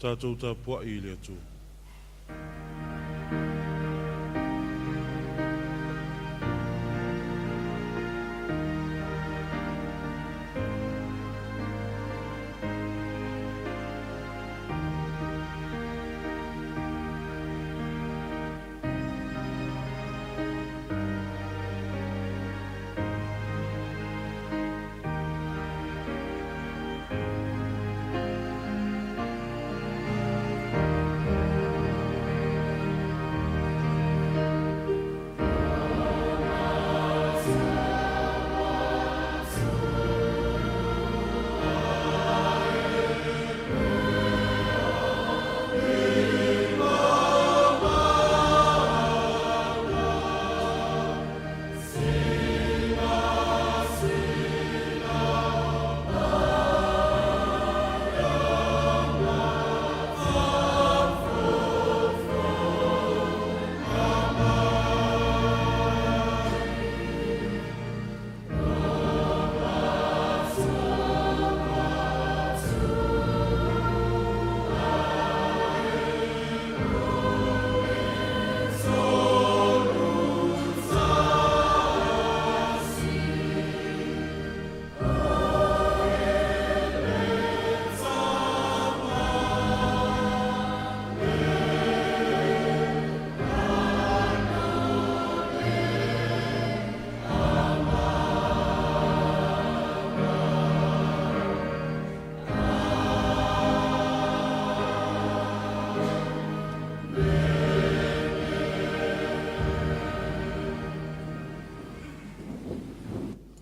Tātou tā pua I le atu.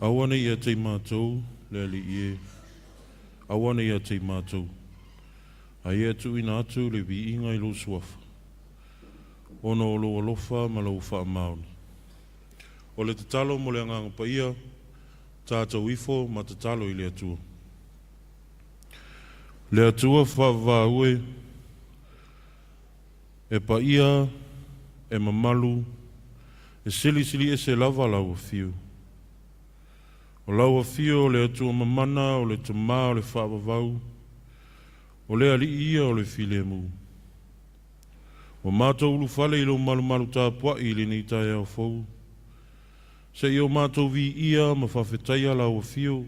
Awana ia te mātou, le li ie. Awana ia te mātou. A ia tu ina atu le vi inga I lo suafa. Ono o lo alofa ma lo wha maoni. O le tatalo mo le anganga pa ia, tātou ifo ma tatalo I le atua. Le atua wha ue, e pa ia, e mamalu, e sili e se lava lau fiu. O laua fio le atua mamana o le tama o le whaavavau. O le ali ia o le file mu. O mātou ulu whale I lo malu tā pua I le ni tai au fau. Se I o mātou vi ia ma whawhetaia laua fio.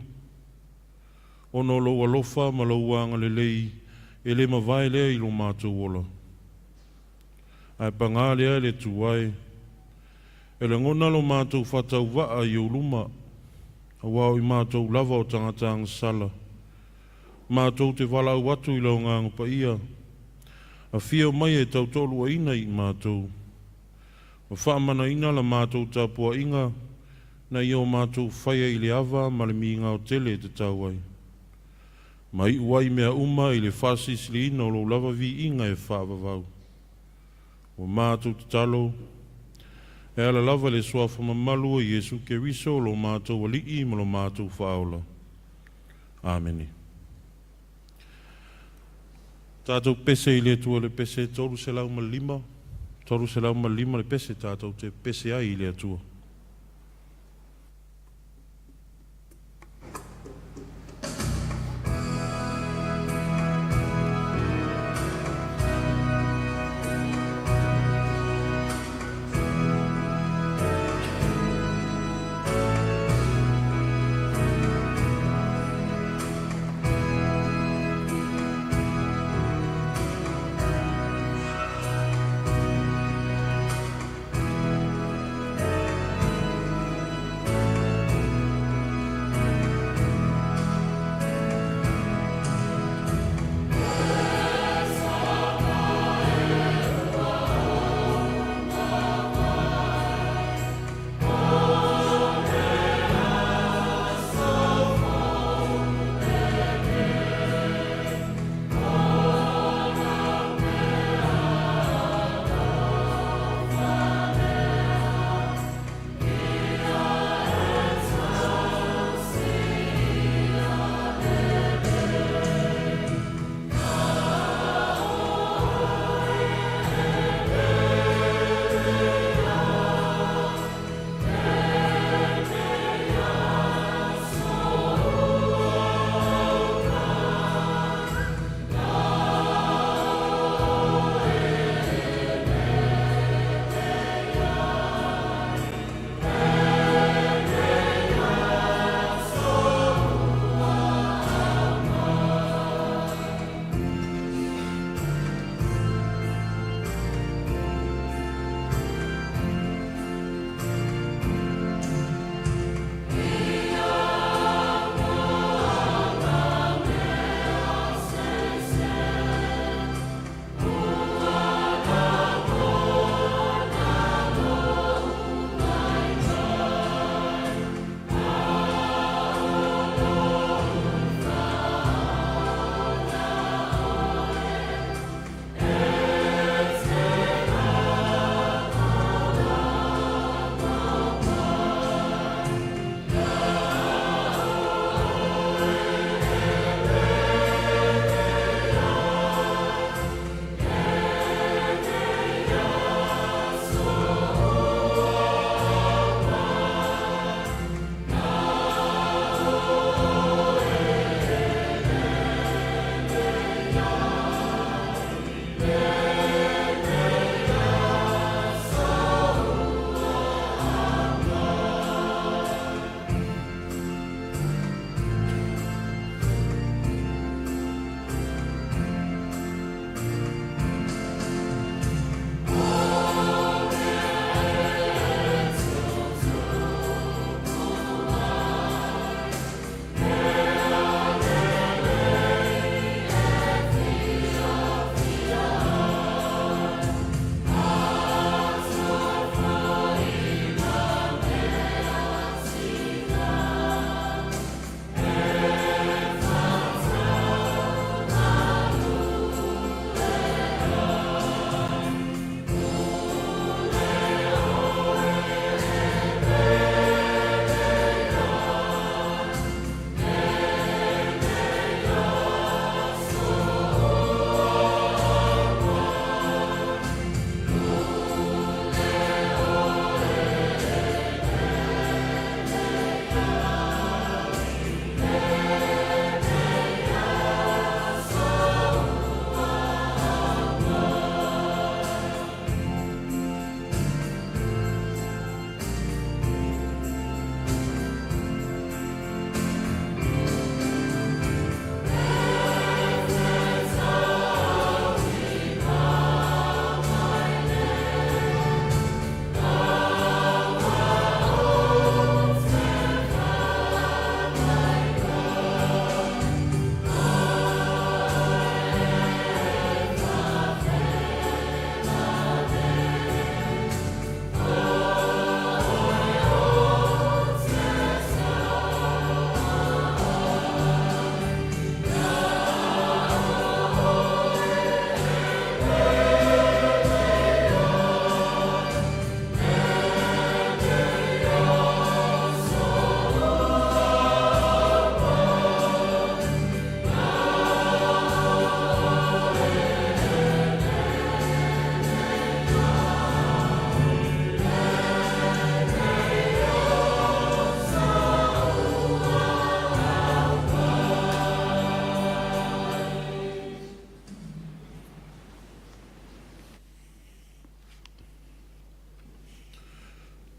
Ono lo alofa ma lo wanga le lei, e le mawai lea i lo mātou ola. Ai pangā lea le tuai, e le ngona lo mātou whatau waa i uluma, a wao i mātou lava o tangata ang sala. Mātou te wala watu i lau ngāngu pa ia, a fia mai e tau tolu a ina i mātou. Ma whaamana ina la mātou tāpua inga, na i o mātou whaia i le awa ma le miinga o tele te tauai. Ma i uai mea uma i le whasis li ina o lo lava vi inga e whaavavau. O mātou te talo, e ala lava le suafa mamalu o Jesu ke riso lo mātou wali i ma lo mātou whaola. Ameni. Tātou pese i le tua le pese toru se lau ma lima. Toru se lau ma lima le pese tātou te pese ai i le tua.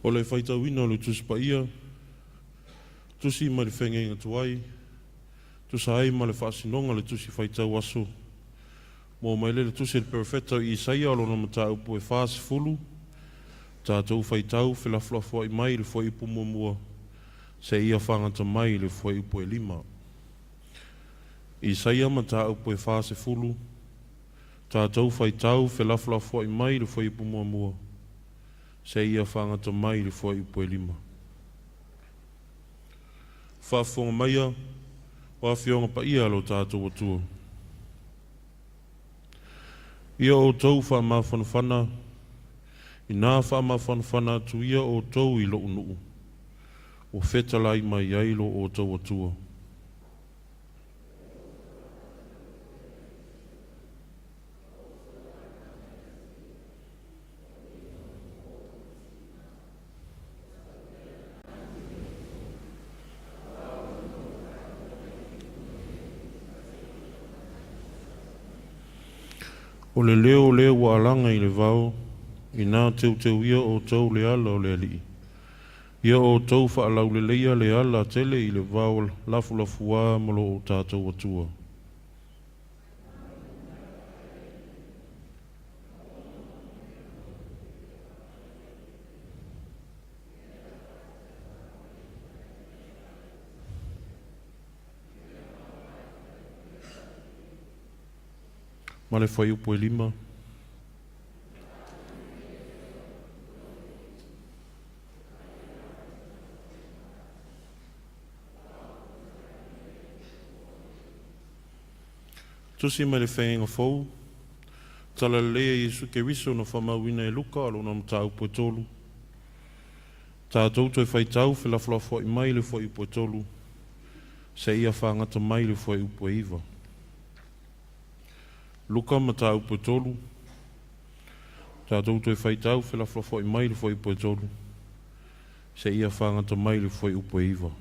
O le whaitauina o le tusi pa ia, tusi ma le whengenga tuai, tusa ai ma le whaasinonga le tusi whaitau aso. Mō mai le tusi le perfecta i Isaia o lona mata upo e whaas fulu, tātou whaitau whilaflafua i mai le fwai upo mua se ia whangata mai le fwai upo e 5. Isaia mata upo e whaas fulu, tātou whaitau whilaflafua i mai le fwai upo mua se ia whangata mai le fwai upo e 5. Whaafonga maia, whawhionga pa ia lo tātou atua. Ia o tau whaamawhanawhana, i nā whaamawhanawhana tu ia o tau i lo unuu, o whetalai mai ailo o tau atua. O le leo wa alanga i le vau, i nā teu ia o tau le ala o le alii. Ia o tau whaalau le leia le ala tele i le vau lafu wā molo o tātou atua. Ma le whai upo e 5. Tusi ma le whainga whau, tala lea Jesu ke riso na whamauina e luka alo na mta upo e tolu. Tātou toi whaitau whilaflafua i mai le whai upo e tolu, se ia whangata mai le whai upo e 5. Luka mata upo e tolu, tātou toi whaitau whilaflafua i mai le whai upo e tolu, se ia whangata mai le whai upo e 5.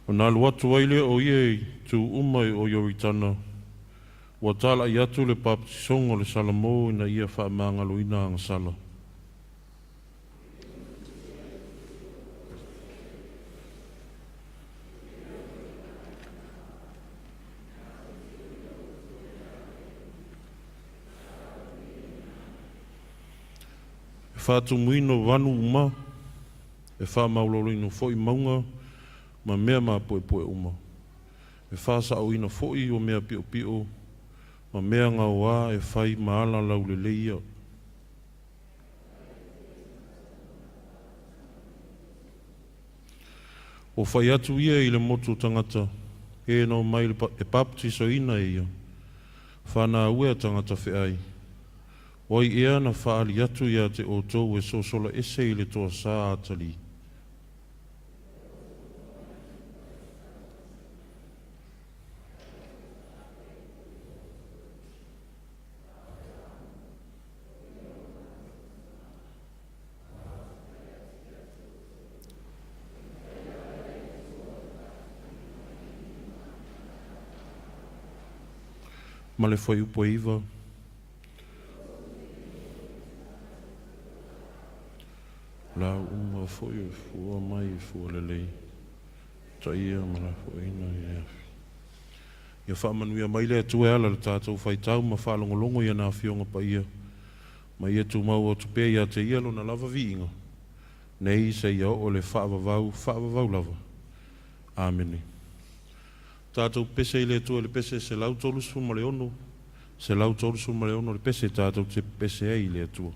O nā luatu waile o ie tu umai o Yoritana, wa tala i atu le papatisonga le salamo ina ia whaamangalo ina anga sala. E whātu muino wanu uma, e whaamaulolo ino fo i maunga, ma mea ma poe poe uma. E whasa au ina foi o mea pio pio, ma mea ngā wā e whai maala lau le leia. O whai atu ia i le motu tangata, e no mai e paptiso ina e ia. Whana ua tangata whiai. Oi ea na whaali atu ia te o tau e sosola ese i le toa sā atali. Ma le whai upo e 5. La uma foi fua mai fua lelei. Ta ia ma la fua ina ia. Ia whaamanuia mai le atu e ala le tātou whaitau ma whaalongolongo ia nā whionga pa ia. Ma ia tu mau o tupe ia te ia lo na lava viinga. Nei se ia o le whaavavau lava. Ameni. Tātou pese i le tua le pese se lau tolu suma le ono. Se lau tolu suma le ono le pese tātou te pese e i le tua.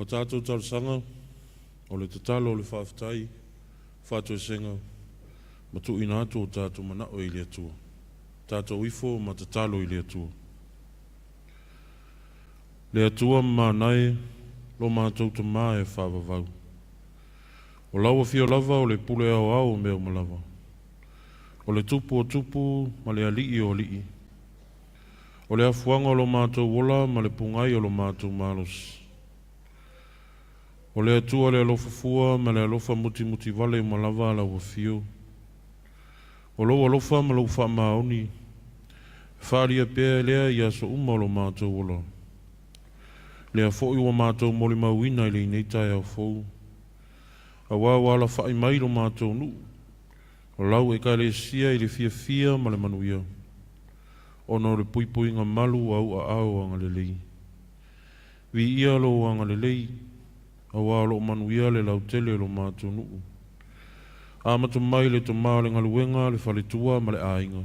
tātou talusanga, o le tatalo o le whaafetai, whātua senga, ma tu ina atu o tātou mana o ili atua. Tātou ifo ma tatalo ili atua. Le atua mānai, lo mātou ta mā e whaavavau. O lawa fio lava o le pule au au mea o malawa. O le tupu o tupu, ma le alii o alii. O le afuanga o lo mātou wola, ma le pungai o lo mātou malos. O le atua le alofa fua, ma le alofa muti muti vale ma lava ala wa fio. O lo alofa ma lo wha maoni. Whaaria pēr lea ia so uma o lo mātou wola. Lea fōi wa mātou moli mauina i le ineitai au fōu. A wāwala whai mai lo mātou nu. O lau e ka le sia i le fia ma le manuia. O no le pui ngā malu au a au anga le lei. Vi ia lo anga le lei. A wālo manuia le lau tele lo mātou nu. A matu mai le to maa le ngaluenga le whale tua ma le ainga.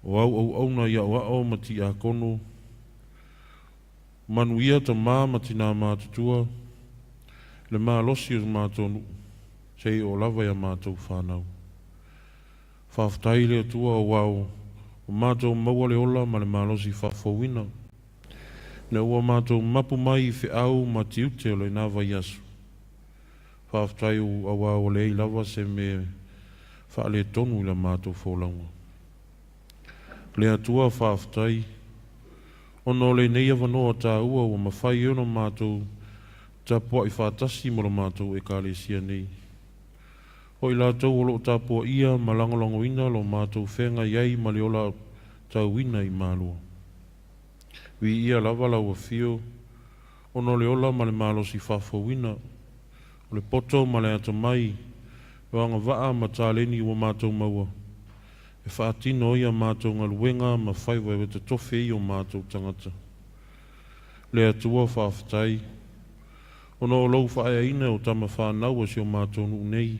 O au na ia o au mati a kono. Manuia to maa mati nā mātou tua. Le maa losi o mātou nu. Sei o lava ia mātou whānau. Whāwhtai le tua o wau. O mātou maua le ola ma le maa losi whawhauina. Ne ua mātou mapu mai i whiau ma tiute o le nāwa iasu. Whāwhtai o awa o le i lava se me whaale tonu i la mātou whōlanga. Le atua whāwhtai. Ono le neia wanoa tā ua o mawhai ono mātou ta pua i whātasi mo lo mātou e kāle sia nei. Hoi lātou o lo tā pua ia ma langolongo ina lo mātou whenga iai ma le ola tau ina i mālua. Vi ia lava lau a fio, ono le ola ma le malo si whawhauina, o le poto ma le ata mai, o anga waa ma tāleni ua mātou maua. E whaatino ia mātou ngaluenga ma whaiwa e te tofe i o mātou tangata. Le atua whawhatai, ono o lau whaea ina o tama whanau si o mātou nu nei.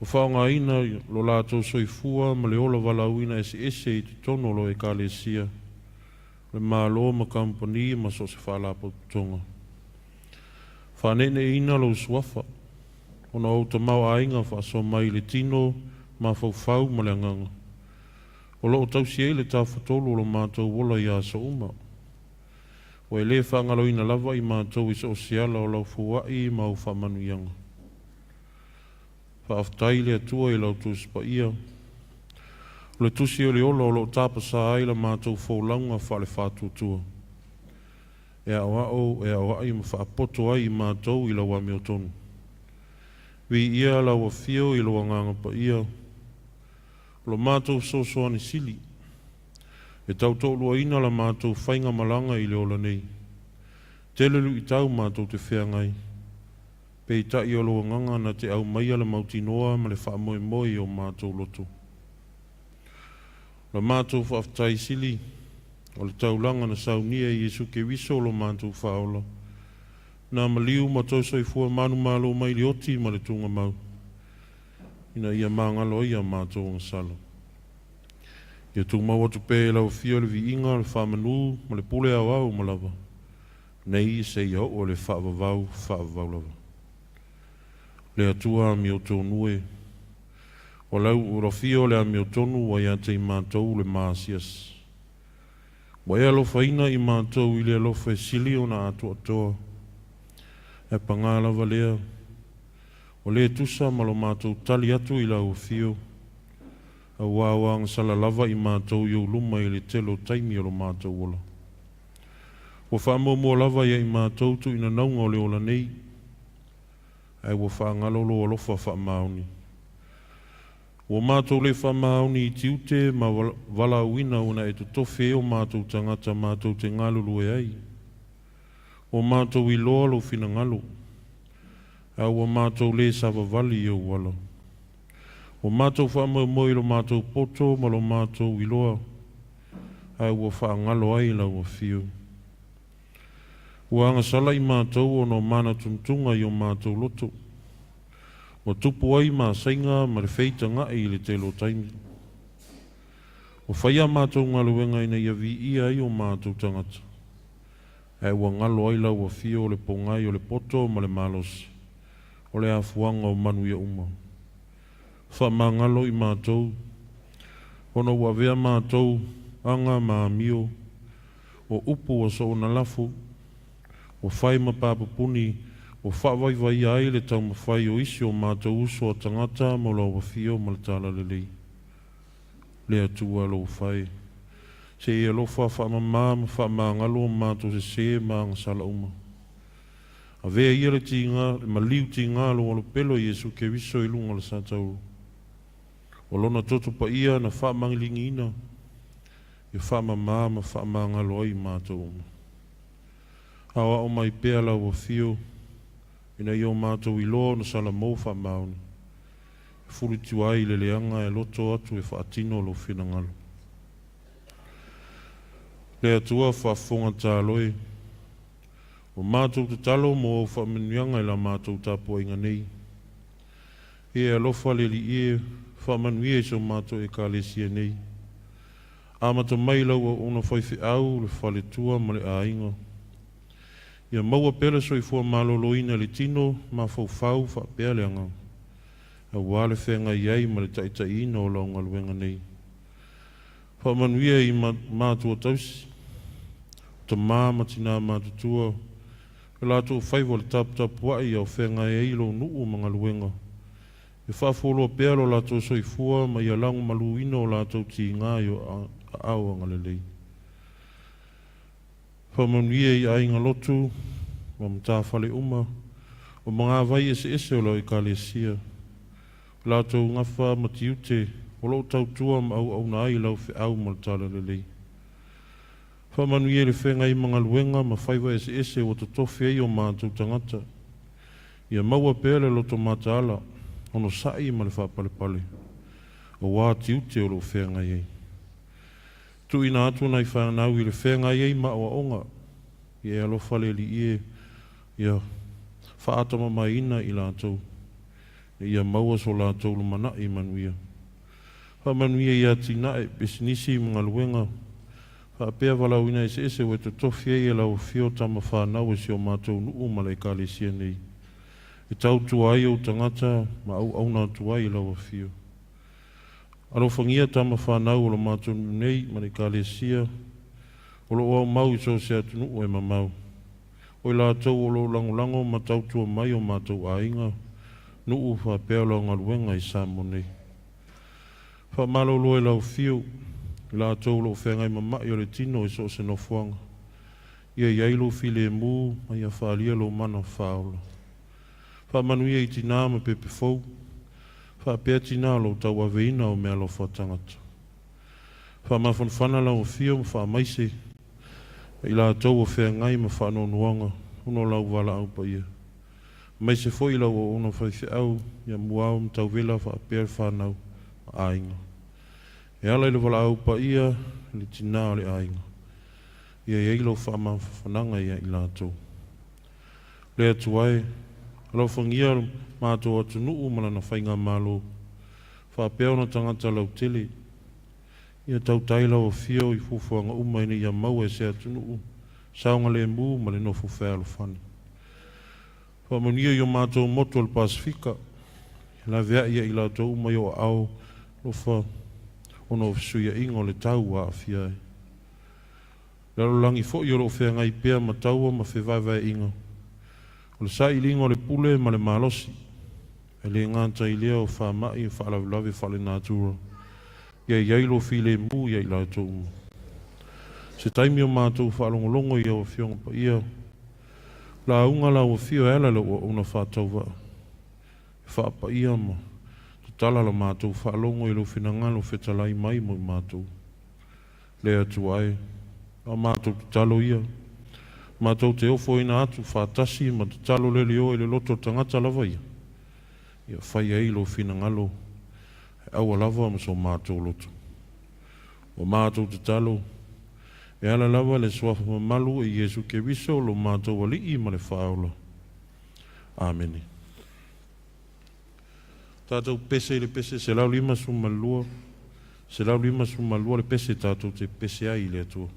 O whaonga ina lo lātou soifua ma le ola walauina ese i te tono lo e kāle sia. Le mālo ma kampani ma so se whalapo tonga. Whanene ina lo suafa. Ona o ta mau ainga whaso mai le tino ma whau ma le anganga. O lo o tausi e le tā whatolo lo mātou wola i asa uma. O e le whangalo ina lava i mātou i so siala o lau fuwai ma o whamanu ianga. Whaaftai le atua i lau tūspa ia. O le tusi o le olo o lo tāpasa ai la mātou whaulanga whale whātuatua. E awa ai ma whaapoto ai i mātou i lau ame o tonu. Vi ia lau a fio i lau anganga pa ia. O lo mātou sosoani sili. E tau tōlua ina la mātou whainga malanga i le ola nei. Telelu i tau mātou te wheangai. Pei ta i o lo anganga na te au maia la mauti noa ma le wha moe moe o mātou loto. La mātou whaaftai sili, o le taulanga na saunia i Jesu ke wiso lo mātou whaola. Nā maliu ma tausai fua manu malo mai li oti ma le tunga mau. Ina ia māngalo ia mātou ang sala. Ia tu mau atu pē lau fio le vi inga le whamanu ma le pule au au ma lava. Nei se ia o le whaavavau lava. Le atua mi o tonue. O lau urofio le ami o tonu wa ia te i mātou le māsias. Wa ia alofa ina i mātou i le alofa e sili o na atua toa. E pangalawa lea. O le tusa malo mātou tali atu i lau fio. A wāwang sala lava i mātou i o luma i le telo taimi o lo mātou ola. O whaamo mua lava ia i mātou tu ina naunga o le ola nei. Ai wo whaangalolo o lofa whaamauni. O mātou le whamauni i tiute ma wala uina una e tofe o mātou tangata mātou te ngalulu e ai. O mātou i loa lo fina ngalo. Au o mātou le sawa vali i o wala. O mātou whaamoi lo mātou poto ma lo mātou i loa. Au o whaangalo ai la o fio. O anga sala i mātou o no mana tuntunga i o mātou loto. O tupu ai mā sainga ma le feita nga i le telo taimi. O whaia mātou ngā luenga ina ia vi ia i o mātou tangata. e ua ngalo ai lau afio o le pongai o le poto ma le malosi o le afuanga o manuia uma. Whamangalo i mātou, ono ua vea mātou anga māmio o upu o so na lafu, o whai mapapupuni, o whawaiwai ai le tau mawhai o isi o mātou uso o tangata mo lau wafio ma le tala lelei. Le atua lo whai. Se ia lo whamangalo o mātou se maanga sala uma. A vea ia le tinga, ma liu tinga lo alo pelo Yesu ke viso i lunga le sātau. O lona toto pa ia na whamangilingi ina, i whamangalo ai mātou uma. Awa o mai pēa lau o fio, ina i o mātou i loa na sala mō whamauni. Furi tuai le leanga e loto atu e whaatino lo whinangalo. Le atua whafonga tā loe, o mātou te talo mō whamenuanga i la mātou tāpua inga nei. E alofa le li e whamanuia so mātou e kālesia nei. Amata mai lau o una whaifi au le whale tua ma le ainga. Ia maua pele so i fua maloloina le tino ma whau whapea leanga. A wale whenga iei ma le taitaina o launga luenga nei. Whamanuia i mātua tausi. Ta māma tina mātutua. E lātou whaiwa le tapu wai au whenga e ilo nuu mga luenga. E whafolo pea lo lātou so i fua ma ia langu maluina o lātou ti ngā i o au anga lelei. Whamanuia i ainga lotu, ma mtawhale uma, o mga vai ese o lau i kālesia. Lātou ngawha matiute, o lau tautua ma au na ai lau whi au ma le tala lelei. Whamanuia le whenga i mga luenga ma whaiwa ese o totofi ei o mātou tangata. Ia maua pēle loto mata ala, ono sai ma le whapale. O wā tiute o lo whenga ei. Tu ina atu nei whanau i le whenga ei ma o onga. Ia alofa le li ie, ia whaatama mai ina i lātou. Ia maua so lātou lumana i manuia. Whamanuia ia tina e besinisi mga luenga. Whapea walau ina ese o te tofi e lau fio tama whanau e si o mātou nuu ma le kālesia nei. E tau tuai o tangata ma au nā tuai e lau a fio. Alo whangia tama whanau o lo mātou nei ma le kālesia. O lo au mau i so se atu nuu e mamau. O i lātou o lo langolango ma tau tua mai o mātou ainga. Nuu whapea lau ngaluenga i sāmo nei. Whamalo lo e lau fio. La tolo whengai mamai o le tino i so se no fuanga. Ia iailo file mu, mai a whaalia lo mana whaola. Whamanuia i tina ma pepe fau. Whapea tina lo tau aveina o mea lo whatangata. Whamawhanwhana lau fio ma whamaise. I la tau o whengai ma whanonuanga. Uno lau wala au pa ia. Maise foi lau o uno whaifi au. Ia muau ma tau vela whapea whanau. Ainga. E ala ile wala au pa ia, li tina o le ainga. Ia ilo whananga ia i lātou. Le atuai, alau whangia mātou atu nuu malana whainga malo. Whapea ona tangata lau tele. Ia tau taila o fio i fufuanga umaini ia mau e se atu nuu. Saunga le mu ma le nofu whea whani. Whamunia i o mātou moto al Pasifika. La vea ia i lātou umai o au lofa. Ono suia ingo le tau a fiai. Lalo langi fo i oro whea ngai pēr ma taua ma whewaiwai ingo. O le sa i lingo le pule ma le malosi. E le nganta i lea o whamai i whaalawilawi whale nātura. Ia iailo file mu ia i lautou umu. Se taimi o mātou whaalongolongo i au whionga pa ia. La unga la o whio ela le o una whātau wa. Whaapa ia ma. Tala la mātou whaalongo i lo whinangalo whetalai mai mo mātou. Lea tu ai. A mātou te talo ia. Mātou te ofo ina atu whātasi ma te talo le leo i le loto tangata lava ia. Ia whai ei lo whinangalo. E aua lava ma so mātou loto. O mātou te talo. E ala lava le swafa mamalu e Yesu ke viso lo mātou wali i ma le whaola. Ameni. Tātou pese le pese se lau lima sumalua. Se lau lima sumalua le pese tātou te pese ai le atua.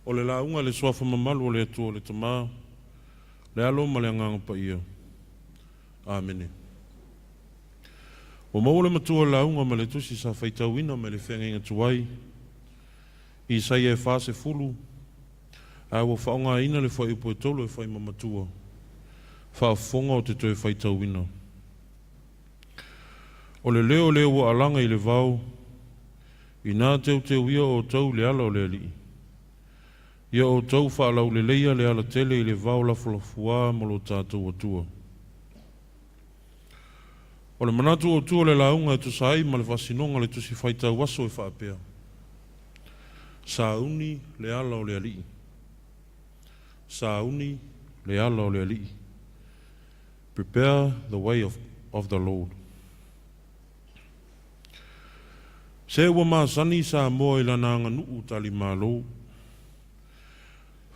O le launga le soafa mamalu o le atua o le tamā. Le alo ma le anganga pa ia. Amene. O mau le matua launga ma le tusi sa faitauina ma le whenga tuai. I sai e whase fulu. A o whaonga ina le whai upo e tolu e whai mamatua. Whaafonga o te toe faitauina. O le leo wa alanga i le vau. I nā teu ia o tau le ala o le ali. Ia o tau whaalau le leia le ala tele i le vau lafulafua mo lo tātou atua. O le manatu o tua le launga e tu sai ma le wasinonga le tusi whaitau waso e whaapea. Sauni le ala o le ali. Sauni le ala o le ali. Prepare the way of the Lord. Se ua maasani sa moa i lana anga nuu tali malo.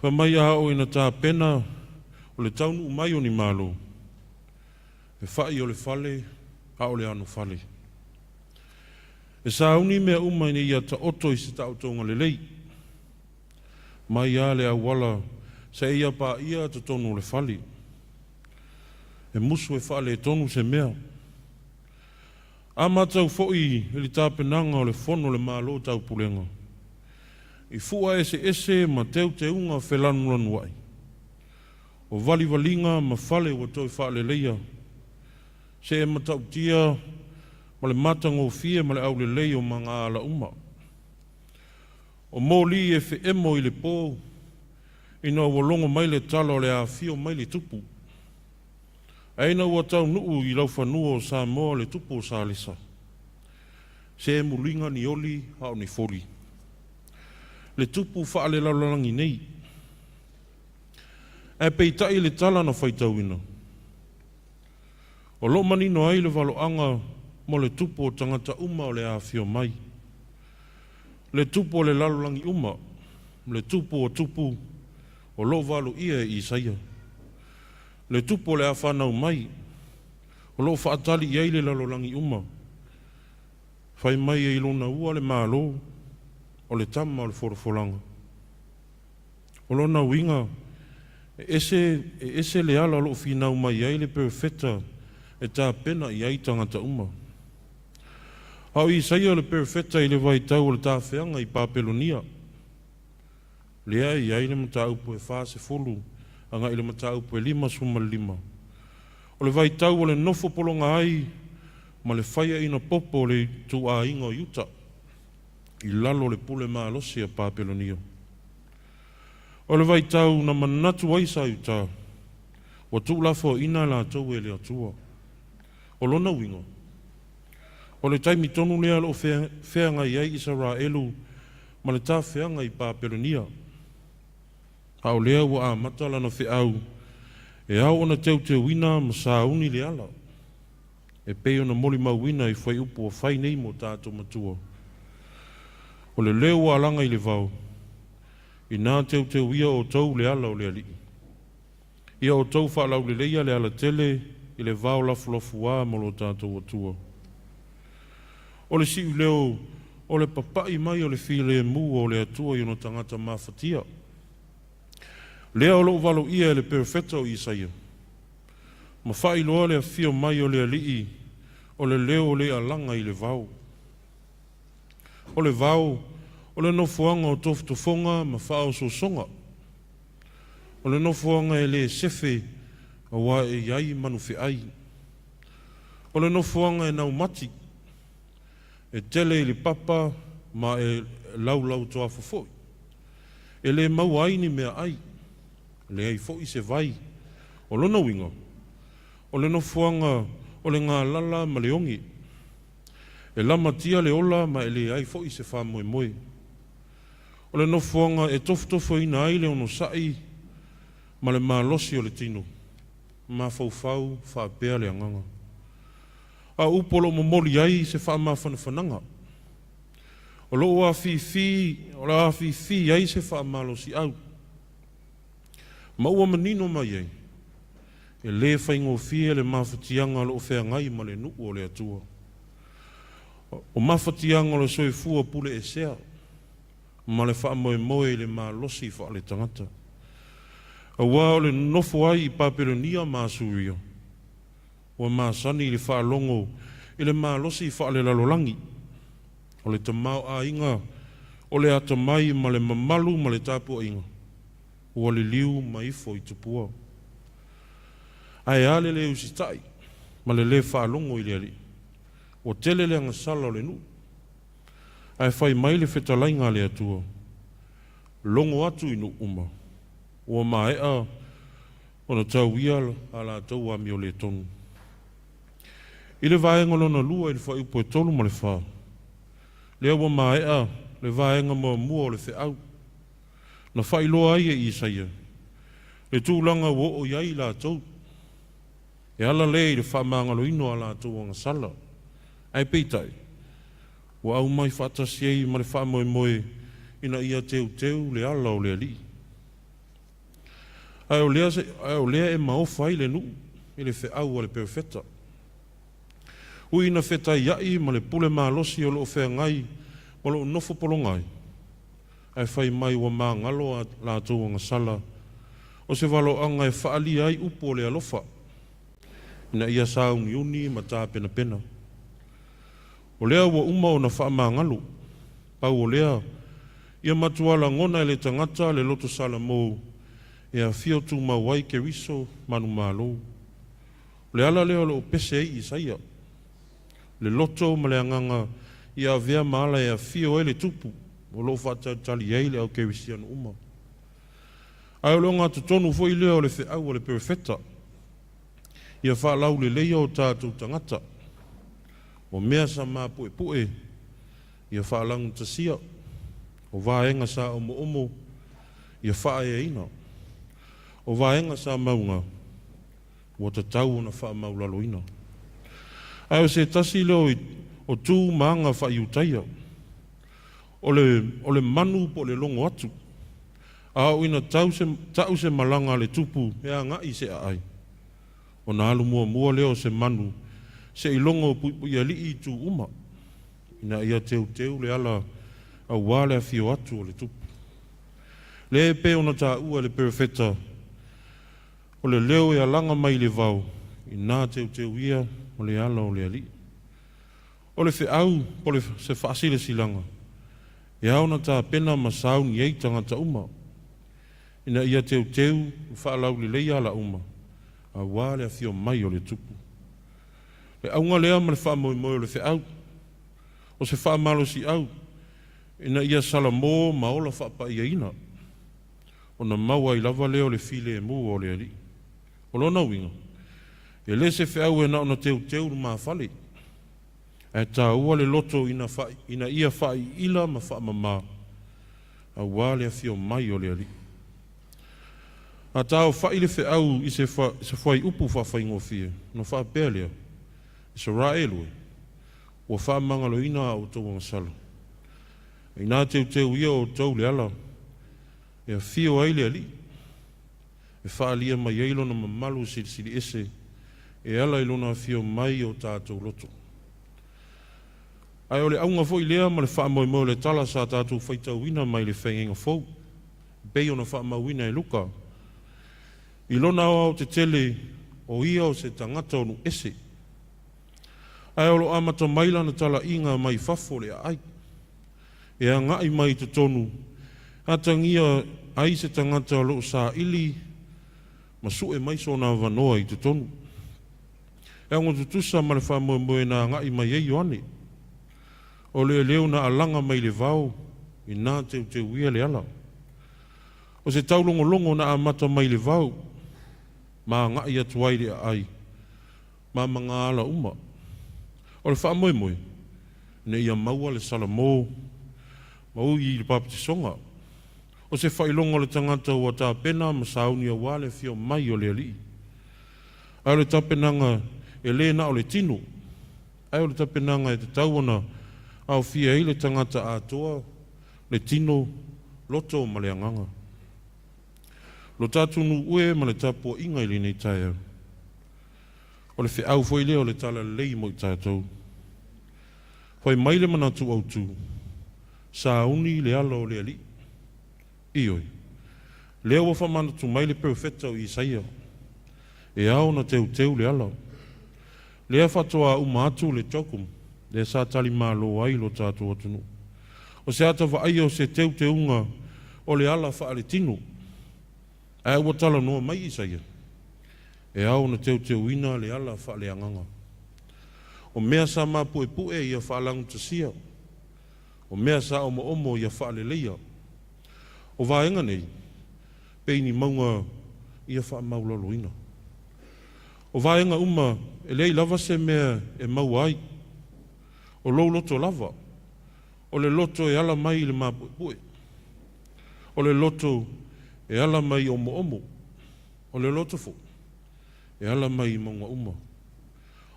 Whamai a o ina tā pena o le taunu umai o ni malo. E whai o le fale, a o le anu fale. E sa uni mea umai ni ia ta oto i se tau tonga le lei. Mai a le awala se ia pa ia ta tonu le fale. E musu e whale e tonu se mea. A matau fo'i e li tāpenanga o le fono le malo tau pulenga. I fua ese ma teu te unga whelanu lanu ai. O vali walinga ma fale wa toi whale leia. Se e matau tia ma le matango fie ma le au le lei o mga ala uma. O mōli e fe emo i le pō. Ina walongo mai le tala o le a fio mai le tupu. Aina ua tau nuu i lau whanua o sa moa le tupu o sa lisa. Se e mulinga ni oli hao ni fori. Le tupu whaale laulangi nei. E peitai le tala na whaitauina. O lo manino ai le waloanga mo le tupu o tangata uma o le awhio mai. Le tupu o le laulangi uma. Le tupu o tupu o lo walo ia i saia. Le tupo le awhanau mai. O lo whaatali iei le lalolangi uma. Whai mai e ilona ua le malo. O le tama o le whorofolanga. O lo na winga. Ese le ala lo whinau mai iei le perfecta. E tā pena iei tangata uma. Hau i saia le perfecta i le waitau o le tā whianga i Papelonia. Lea iei le mata upo e whase fulu. Anga i le matau po e 5.5. O le vaitau o le nofo polonga ai, ma le whaia ina popo le tu a inga o Uta. I lalo le pule maa losi a Papelonia. O le vaitau na manatu aisa Uta, o tu lafo ina la tau e le atua. O lona wingo. O le taimi tonu lea lo wheanga iai Israelu, ma le tā wheanga i Papelonia. Hau lea wa a matala na whi au. E au ona teu te wina ma sa uni le ala. E peo na moli mau wina i whai upo o whai nei mo tātou matua. O le leo wa alanga i le vau. I nā teu ia o tau le ala o le ali. Ia o tau whaalau le leia le ala tele i le vau lafu wā mo lo tātou atua. O le si leo o le papai mai o le while mu o le atua i ono tangata mawhatia. Lea o lo walo ia le perfecta o Isaia. Ma whai loa le fio mai o le alii o le leo le alanga i le vau. O le vau, o le nofuanga o tofutofonga ma whao so songa. O le nofuanga e le sefe a wa e iai manufe ai. O le nofuanga e nau mati. E tele i le papa ma e lau toa fofoi. E le mau aini mea ai. Le ai fo i se vai. O lona winga. O le nofuanga o le ngā lala ma le ongi. E lama tia le ola ma e le ai fo i se wha moe moe. O le nofuanga e tofutofo ina ai le ono sai ma le malosi o le tino. Ma faufau wha pea le anganga. A upolo mo moli ai se wha ma whanawhananga. O lo a fi ai se wha malosi au. Maua manino mai ei. E le whaingo fia le mawhatianga lo whea ngai ma le nuu o le atua. O mawhatianga lo soe fua pule e sea. ma le wha moe moe le ma losi wha le tangata. A wā o le nofo ai I Paperonia ma suria. O ma sani le wha longo I le ma losi wha le lalolangi. O le tamau a inga, o le atamai ma le mamalu ma le tapu a inga. O le liu ma ifo I tupua. Ai ale le usitai, ma le wha longo I le ali. O tele le anga sala o le nu. Ai whai mai le whetalainga le atua. Longo atu I nu uma. O ma ea, o na tau ia ala tau ami o le tonu. I le vaenga lona lua I le whai upo e tolu ma le wha. Lea wa ma ea, le vaenga mua mua o le wheau. Na whai loa ai e Isaia. Le tūlanga wo o iai la tau. E ala le I le whamangalo ino ala tau anga sala. Ai peitai. Wa au mai whatasi ei ma le whamoe moe ina ia teu le ala o le ali. Ai o lea e maofa ai le nu I le wheau a le perfeta. Ui ina wheta iai ma le pule malosi o loo whea ngai ma loo nofo polongai. Ai whai mai wa maa ngalo a la tau anga sala. O se walo anga e whaali ai upo le alofa. Ina ia saungi uni ma tā pena pena. O lea wa uma o na wha maa ngalo. Pau o lea, ia matuala ngona le tangata le loto sala mou. E a fio tu ma wai ke riso manu malo. Le ala leo lo pese ei Isaia. Le loto ma le anganga I a vea maala e a fio e le tupu. O lo whata tali ei le au ke risi anu uma. Ai o leo ngā tutonu fo I leo le wheau o le perfeta. Ia wha lau le leia o tātou tangata. O mea sa mā pue pue. Ia wha langu tasia. O vaenga sa omo omo. Ia wha e ina. O vaenga sa maunga. O ta tau na wha maulalo ina. Ai o se tasi leo o tū maanga wha iutaia. O le manu po le longo atu. A o ina tau se malanga le tupu. Ea ngai se ai. O na alu mua leo se manu. Se ilongo pui ali I tu uma. Ina ia teu le ala a wale a fio atu o le tupu. Le pe ona ta ua le perfeta. O le leo e alanga mai le vau. Ina teu ia o le ala o le ali. O le wheau po le se whaasile silanga. E auna ta pena masau ni ei tangata uma. Ina ia teu whaalau le leia ala uma. A wale a fio mai o le tupu. Le aunga lea ma le wha moi o le wheau. O se wha malo si au. Ina ia sala mō maola wha pa ia ina. O na maua I lava leo le file e mua o le ali. O lona winga. E le se wheau e na ona teu ma whale. E tā ua le loto ina ia wha I ila ma wha mama. A wale a fio mai o le ali. A tāo wha I le wheau I se whai upu wha whaingo fie. No wha pēr lea. I se raelue. O wha mangalo ina o tau ang sala. I nā teu ia o tau le ala. E a fio ai le ali. E wha alia mai eilo na mamalu sili ese. E ala ilona fio mai o tātou loto. Ai o le aunga fo I lea ma le wha moe le tala sa tātou whaitau ina mai le whengenga fau. Bei ona wha mawina e luka. I lona au te tele o ia o se tangata o nu ese. Ai o lo amata maila na tala inga mai fafo le ai. E a ngai mai te tonu. Atangia ai se tangata o lo sa ili. Ma su e mai so na vanoa I te tonu. E ango tutusa ma le wha moe na ngai mai e yoane. O le leo na alanga mai le vau. I nā teu ia le ala. O se taulongo na amata mai le vau. Ma ngai atuai le ai. Ma manga ala uma. O le wha moe. Ne ia maua le salamo. Mau I le papatisonga. O se whailongo le tangata ua tā pena ma sauni a wale fio mai o le ali. Ai o le tapenanga e le na o le tino. Ai o le tapenanga e te tauana au fia I le tangata atoa le tino loto ma le anganga. Lo tātunu ue ma le tapua inga I le nei tae. O le wheau foi leo le tala lei mo I tātou. Hoi mai le manatu au tū. sa uni le ala o le ali. Ioi. Lea ua whamana tu mai le profeta o Isaia. E au na teu le ala. Lea whatoa umatu le tokum. Le sa tali maa lo ai lo tātou atunu. O se ata wa ai o se teu unga o le ala wha ale tinu. Ai ua tala noa mai Isaia. E au na teu ina le ala wha le anganga. O mea sa maa pue ia wha langu tasia. O mea sa omo ia wha le leia. O vaenga nei, peini maunga ia wha maulolo ina. O vaenga uma, e lei lava se mea e mau ai. O lou loto lava. O le loto e ala mai le maa pue. O le loto e ala mai omo. O le loto fo. E ala mai maunga uma.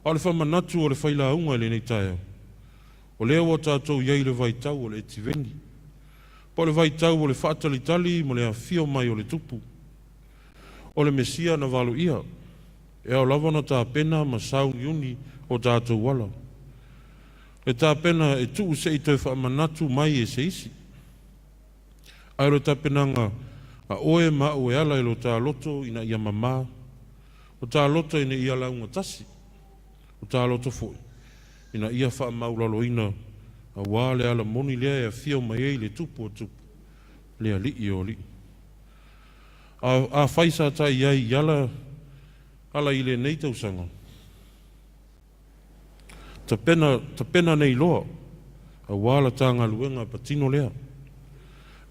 O le whamanatu o le whaila unga le nei tae. O lea wa tātou iei le vaitau o le etiveni. Po le vaitau o le whaatalitali mo le awhio mai o le tupu. O le mesia na walu ia. E au lava na tā pena ma saun iuni o tātou wala. Le tā pena e tuu se i toi whaamanatu mai e se isi. Ai lo tā penanga a oe ma o e ala e lo tā loto ina ia mamā. O tā loto ina ia launga tasi. O tā loto foi. Ina ia wha maulalo ina a wale ala moni lea e fio mai ei le tupu o tupu. Lea li o li. A whaisa tai iai ala i le nei tausanga. Ta pena nei loa. A wala tanga luenga patino lea.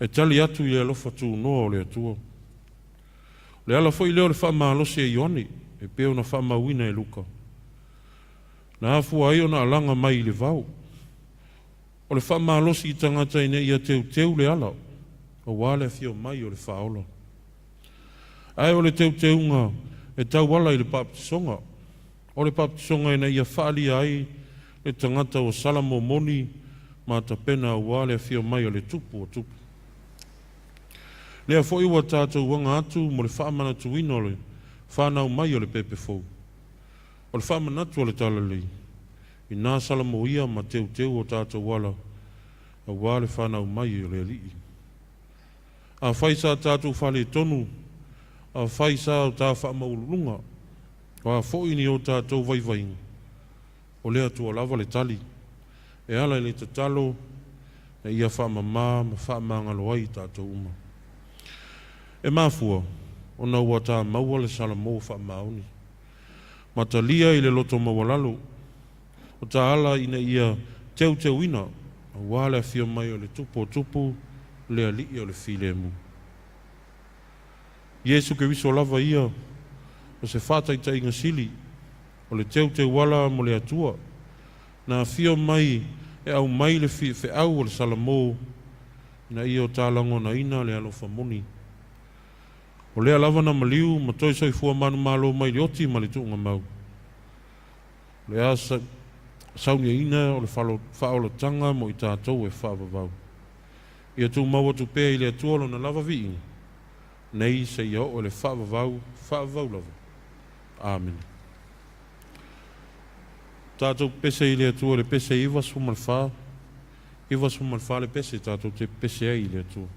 E tali atu i alofa tu noa o le atua. Le ala foi leo le wha maalosi e Ioani. E peo na wha mawina e Luka. Na afu ai ona alanga mai le vau. O le whamalosi i tangata ina ia teu le ala. O wale fio mai o le whaola. Ai o le teu nga e tau wala i le papatisonga. O le papatisonga ina ia whaali ai le tangata o salamo moni ma ta pena o wale fio mai o le tupu o tupu. Lea foi ua tātou wanga atu mo le whaamana tuino le whanau mai o le pepe fou. O le whamanatu o le talalei. I nā salamo ia ma teu o tātou wala. A wale whanau mai o le alii. A whaisa tātou whale tonu. A whaisa o tā whaamaulunga. O a fōini o tātou vaivainga. O lea tua lava le tali. E ala i le tatalo. E ia whaamamā ma whaamangalo ai tātou uma. E māfua. O na ua tā maua le salamo whaamauni. Matalia i le loto mawalalo. O ta ala ina ia teu ina. A wale a fio mai o le tupu le alii o le file mu. Iesu ke viso lava ia. O se whata i ta inga sili. O le teu wala mo le atua. Na fio mai e au mai le fe au o le salamo. Ina ia o ta lango na ina le alofa moni. O lea lava na maliu, ma toi soi fua manu malo mai le oti ma le tuunga mau. Lea saunia ina o le whaolo tanga mo i tātou e whaavavau. Ia tu mau atu pēa i le atuolo na lava vi inga. Nei se ia o le whaavavau lava. Amen. Tātou pese i le atuo le pese iwa sumal wha. Iwa sumal wha le pese tātou te pese ai i le atuo.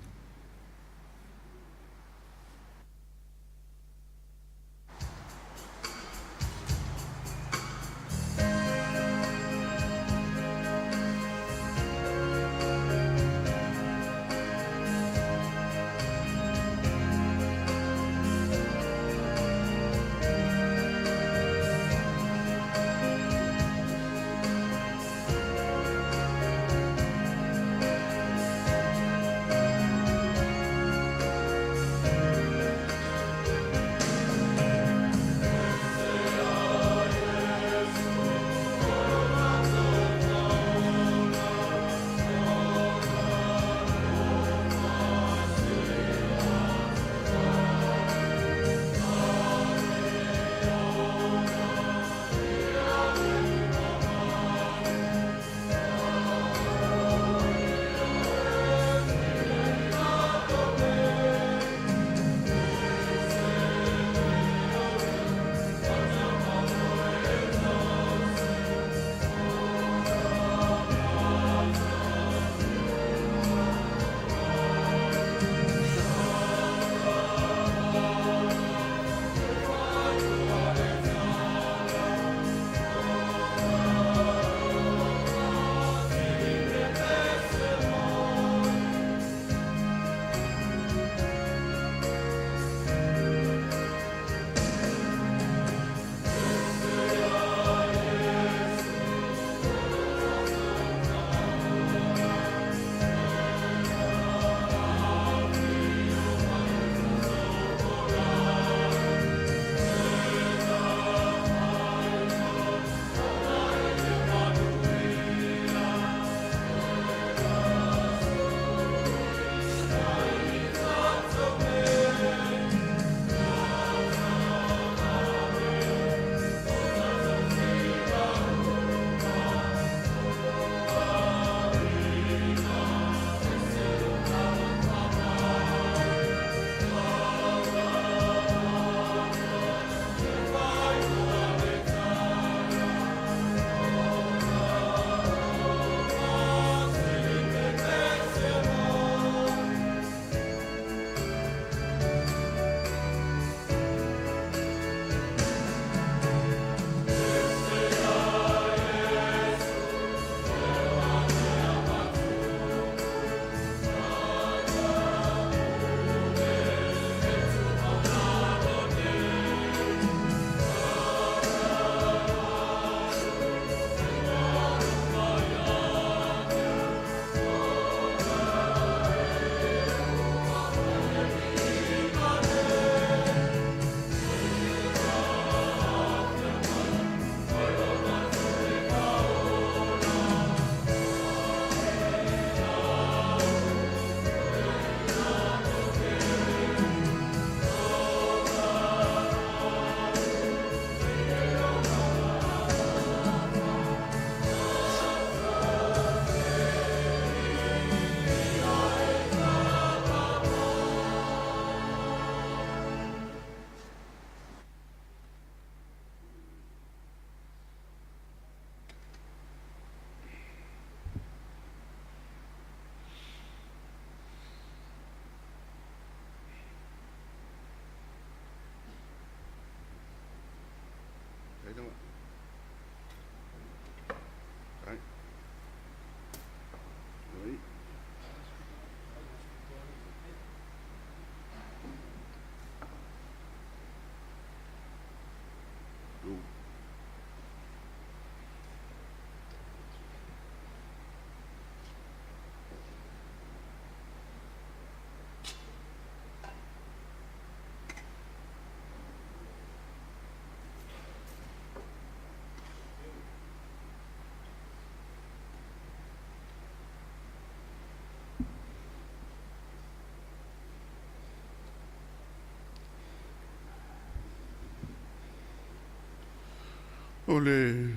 O le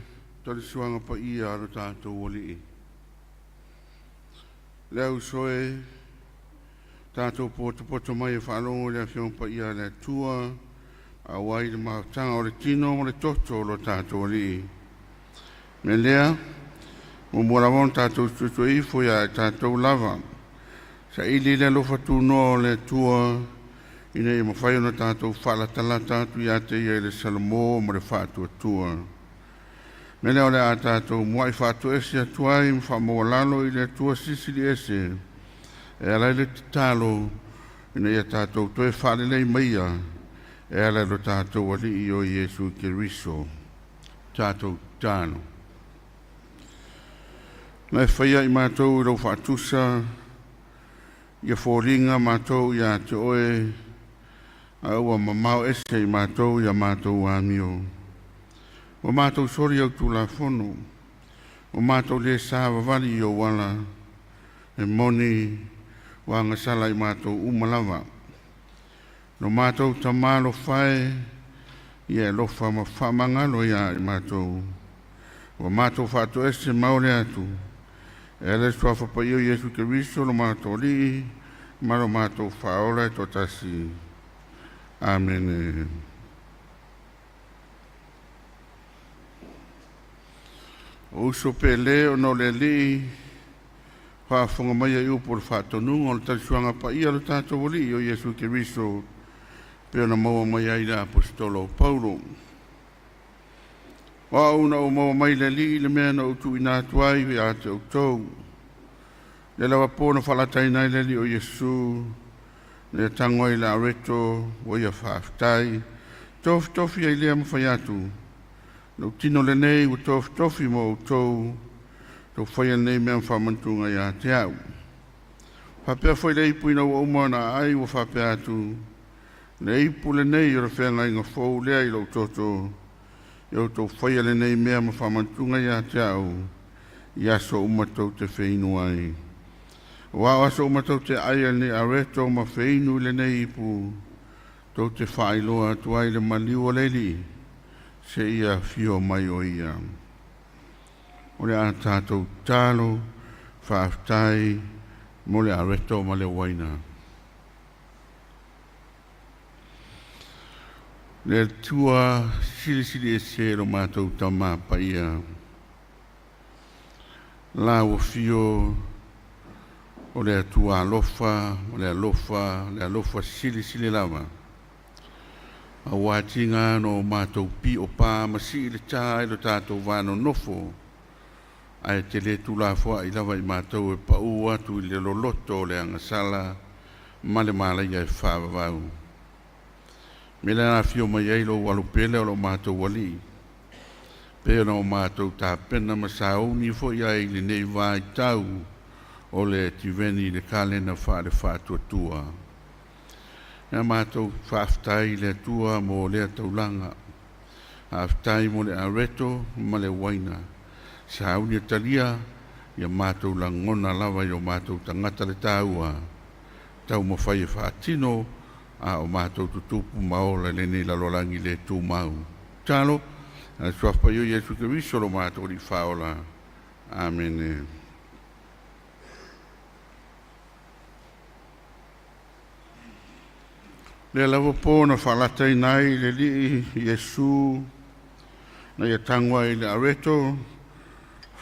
tali suanga pa ia aro tātou o li. Le au soe tātou poto mai e whalongo le awhiong pa ia le tua a wai le mautanga o le tino o le toto lo tātou o li. Me lea, mo mora mon tātou tutu i foia e tātou lava. Sa ili le lofa tu no le tua ina i mawhai ona tātou whala talata tu ia te ia le Salomo mo le whātua tua. Me leo le a tātou mua i whātua ese atuai mo wha lalo i le tua sisili ese. E alai le talo ina ia tātou toe whale lei maia. E alai lo tātou ali i o Iesu Keriso. Tātou tāno. Nai whaia i mātou i rau whātusa. Ia fōringa mātou ia te oe. A ua mamau ese i mātou ia mātou amio. O mātou sori au tū la whono. O mātou le sāwa wali i o wala. E moni wanga sala i mātou umalawa. No mātou tamalo whae. Ia lofa ma whamangalo ia i mātou. O mātou whātou ese maure atu. E le swafa pa i o Iesu Keriso no mātou li. Maro mātou whaola e totasi. Amen. O so pele o no le li whaafonga mai a iu por whaatonunga o le tarisuanga pa ia lo tātou wali o Iesu Keriso pe ona maua mai ai la apostolo Paulo. Wa una o maua mai le li le mea na utu ina atuai vi a te outou. Le lawa pōna whalatai nai le li o Iesu le tangoi la reto o ia whaaftai. Tofi ai lea mawhai atu. No tino le nei u tofi mo utou. To whaia nei mea whamantunga ia te au. Whapea whai le ipu ina ua umana ai ua whapea atu. Le ipu le nei o le whenga inga whou lea i lau toto. Iau to whaia le nei mea ma whamantunga ia te au. Ia so umatou te whainu ai. Wa aso umatou te aia ni areto ma whainu le nei ipu. Tau te whailoa tuai le maliu o leili. Se ia fio mai o ia. O le a tātou tālo, whaaftai, mo le areto ma le waina. Le tua sili e se lo mātou tamā pa ia. La o fio, o le tua alofa, o le alofa sili lava. A wātinga no mātou pi o pā masi le tā e lo tātou wāno nofo. Ai te le tūlāfua i lava i mātou e pa ua tu i le loloto le angasala ma le mālai ai whāwawau. Me le nga fio mai ei lo walupele o lo mātou wali. Peo na o mātou tā pena masauni fo i ai le nei wai tau o le tiveni le kalena wha le whātua tua. Nā mātou whaaftai le tua mo le taulanga. Haftai mo le areto ma le waina. Sa hauni talia, ia mātou la ngona lava i o mātou tangata le tāua. Tau mo whai e whaatino, a o mātou tutupu maola le nei lalolangi le tū mau. Tālo, a suafa yo Iesu Keriso lo mātou li whaola. Amen. Le lava pōna whalatai nai le li Iesu na ia tangwa i le areto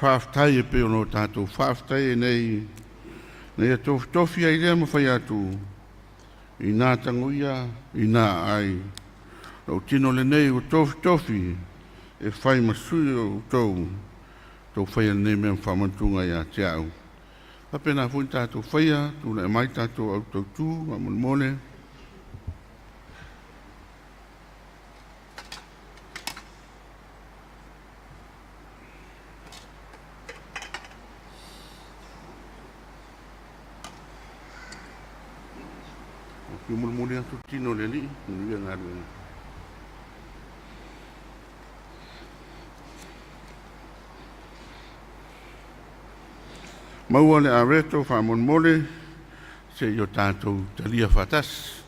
whaaftai e peo no tātou whaaftai e nei na ia tofi ai lea mawhai atu i nā tanguia i nā ai lau tino le nei o tofi e whai masui o tau tau whai nei mea whamantunga ia te au papena fui tātou whaia tūna e mai tātou au tau tū ma mole yung mulmuli ang tutino lili, yung nga rin. Maua le areto whamulmuli, se yo tātou talia fatas.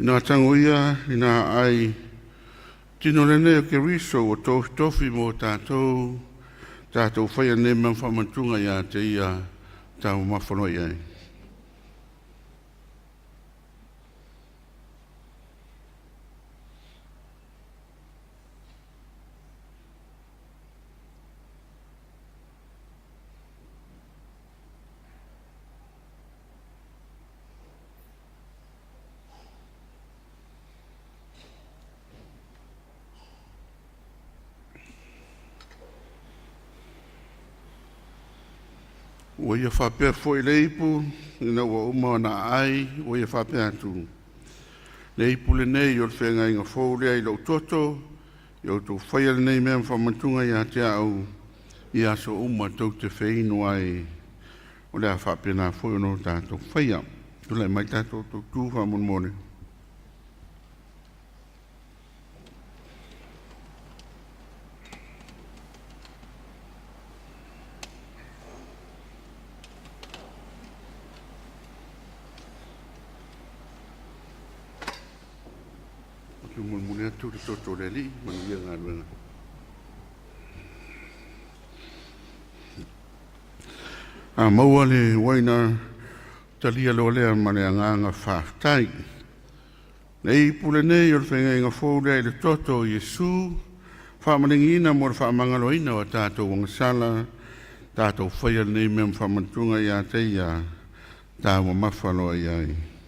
Ina tango ia, ina ai, tino lene o ke riso o tofi mo tātou whaia ne man whamantunga ia te ia tāu mawhano iai. O ia whapea fwoi leipu, ina ua uma na ai, o ia whapea atu. Leipu le nei, o le whenga inga fwou lea i lau toto, i au tō whaia le nei mea mwhamantunga ia te au, i aso uma tau te whainu ai, o lea whapea na fwoi no tātou whaia. Tula mai tātou tō tūwha mon mone. Mune atu te toto le li, manu ia ngā ruenga. Maua le waina talia lo lea mane a nganga whātai. Nei pule nei o le whenga inga fōlea i le toto Iesu, whamaningina mo le whamangaloina o tātou wangasala, tātou whaia nei mea whamantunga ia te ia, tāua mawhaloa iai.